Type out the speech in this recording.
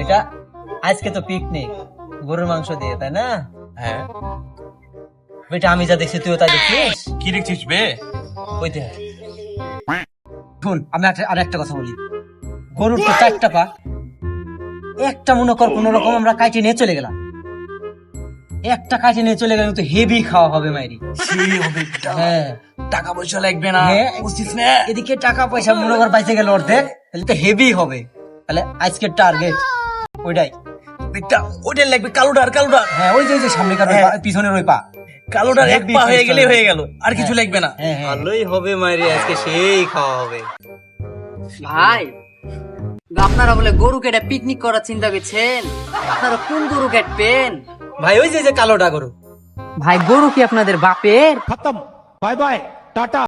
এটা আজকে তো পিকনিক, গরুর মাংস দিয়ে, তাই না? হ্যাঁ, বেটা আমি যা দেখছি তুইও তাই দেখছিস। কি দেখছিস বে? ওই দেখ, শুন আমি আর একটা কথা বলি। গরুর তো 4টা পা, একটা মনে কর কোন রকম আমরা কাইটে নিয়ে চলে গেলাম, একটা কাইটে নিয়ে চলে গেলাম তো হেভি খাওয়া হবে মাইরি। সেই হবে বেটা। হ্যাঁ টাকা পয়সা লাগবে না, হ্যাঁ, বুঝছিস না? এদিকে টাকা পয়সা মনে কর বাইচে গেল অর্ধেক, তাহলে তো হেভি হবে। তাহলে আজকের টার্গেট ওইটাই। বেটা ওইটাই লাগবে, কালোটার। হ্যাঁ ওই যে সামনেকার ওই হ্যাঁ। পিছনের ওই পা, কালোটার এক Heavy পা হয়ে feast গেলে হবে। হয়ে গেল, আর কিছু লাগবে না। হ্যাঁ ভালোই হবে মাইরি, আজকে সেই খাওয়া হবে। ভাই, আপনারা বলে গরু কেটে পিকনিক করার চিন্তা করছেন? আপনারা কোন গরু কাটবেন? ভাই ওই যে কালোটা গরু। ভাই গরু কি আপনাদের বাপের? खत्म। Bye bye Tata.